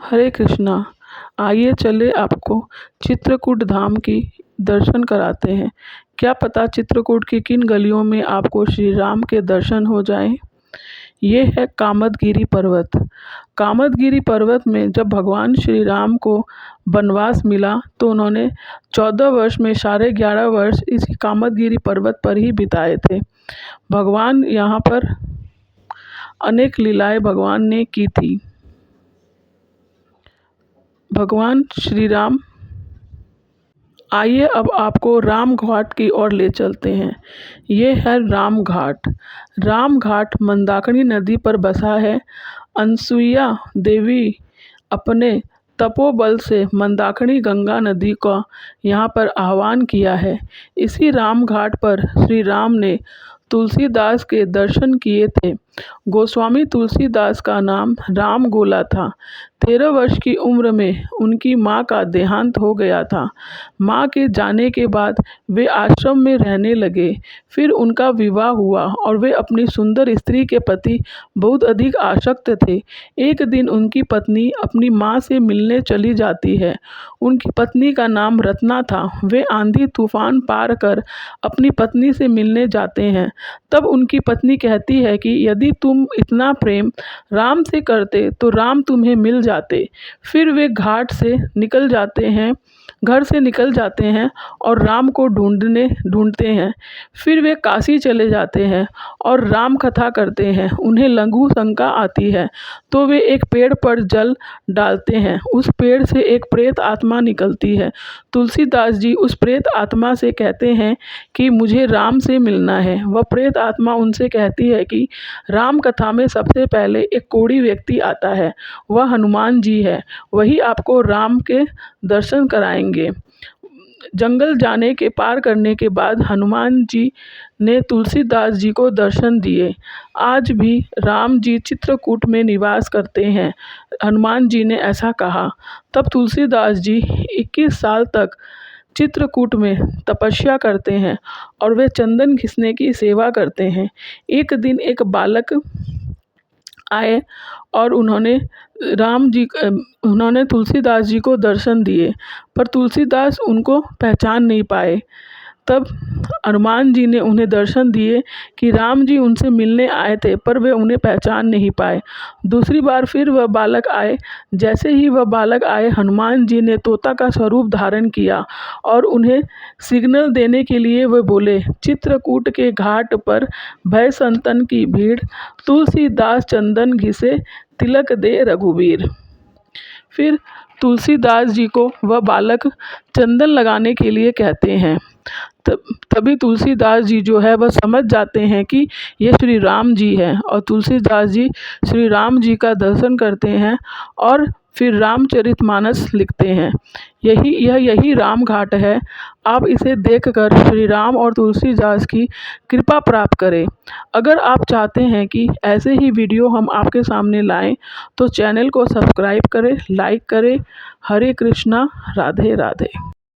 हरे कृष्णा। आइए चले आपको चित्रकूट धाम की दर्शन कराते हैं। क्या पता चित्रकूट की किन गलियों में आपको श्री राम के दर्शन हो जाएं। ये है कामदगिरी पर्वत। कामदगिरी पर्वत में जब भगवान श्री राम को वनवास मिला तो उन्होंने 14 वर्ष में साढ़े 11 वर्ष इसी कामदगिरी पर्वत पर ही बिताए थे। भगवान यहाँ पर अनेक लीलाएं भगवान ने की थी। भगवान श्री राम। आइए अब आपको राम घाट की ओर ले चलते हैं। ये है राम घाट। राम घाट मंदाकिनी नदी पर बसा है। अनसुईया देवी अपने तपोबल से मंदाकिनी गंगा नदी का यहाँ पर आह्वान किया है। इसी राम घाट पर श्री राम ने तुलसीदास के दर्शन किए थे। गोस्वामी तुलसीदास का नाम राम गोला था। 13 वर्ष की उम्र में उनकी माँ का देहांत हो गया था। माँ के जाने के बाद वे आश्रम में रहने लगे। फिर उनका विवाह हुआ और वे अपनी सुंदर स्त्री के प्रति बहुत अधिक आसक्त थे। एक दिन उनकी पत्नी अपनी माँ से मिलने चली जाती है। उनकी पत्नी का नाम रत्ना था। वे आंधी तूफान पार कर अपनी पत्नी से मिलने जाते हैं। तब उनकी पत्नी कहती है कि यदि तुम इतना प्रेम राम से करते तो राम तुम्हें मिल जाते। फिर वे घाट से निकल जाते हैं, घर से निकल जाते हैं और राम को ढूंढते हैं। फिर वे काशी चले जाते हैं और राम कथा करते हैं। उन्हें लघु शंका आती है तो वे एक पेड़ पर जल डालते हैं। उस पेड़ से एक प्रेत आत्मा निकलती है। तुलसीदास जी उस प्रेत आत्मा से कहते हैं कि मुझे राम से मिलना है। वह प्रेत आत्मा उनसे कहती है कि राम कथा में सबसे पहले एक कोढ़ी व्यक्ति आता है, वह हनुमान जी है। वही आपको राम के दर्शन कराएंगे। जंगल जाने के पार करने के बाद हनुमान जी ने तुलसीदास जी को दर्शन दिए। आज भी राम जी चित्रकूट में निवास करते हैं, हनुमान जी ने ऐसा कहा। तब तुलसीदास जी 21 साल तक चित्रकूट में तपस्या करते हैं और वे चंदन घिसने की सेवा करते हैं। एक दिन एक बालक आए और उन्होंने तुलसीदास जी को दर्शन दिए, पर तुलसीदास उनको पहचान नहीं पाए। तब हनुमान जी ने उन्हें दर्शन दिए कि राम जी उनसे मिलने आए थे, पर वे उन्हें पहचान नहीं पाए। दूसरी बार फिर वह बालक आए। जैसे ही वह बालक आए, हनुमान जी ने तोता का स्वरूप धारण किया और उन्हें सिग्नल देने के लिए वे बोले, चित्रकूट के घाट पर भय संतन की भीड़, तुलसीदास चंदन घिसे तिलक दे रघुबीर। फिर तुलसीदास जी को वह बालक चंदन लगाने के लिए कहते हैं। तभी तुलसीदास जी जो है वह समझ जाते हैं कि ये श्री राम जी हैं और तुलसीदास जी श्री राम जी का दर्शन करते हैं और फिर रामचरितमानस लिखते हैं। यही राम घाट है। आप इसे देखकर श्री राम और तुलसीदास की कृपा प्राप्त करें। अगर आप चाहते हैं कि ऐसे ही वीडियो हम आपके सामने लाएं तो चैनल को सब्सक्राइब करें, लाइक करें। हरे कृष्णा, राधे राधे।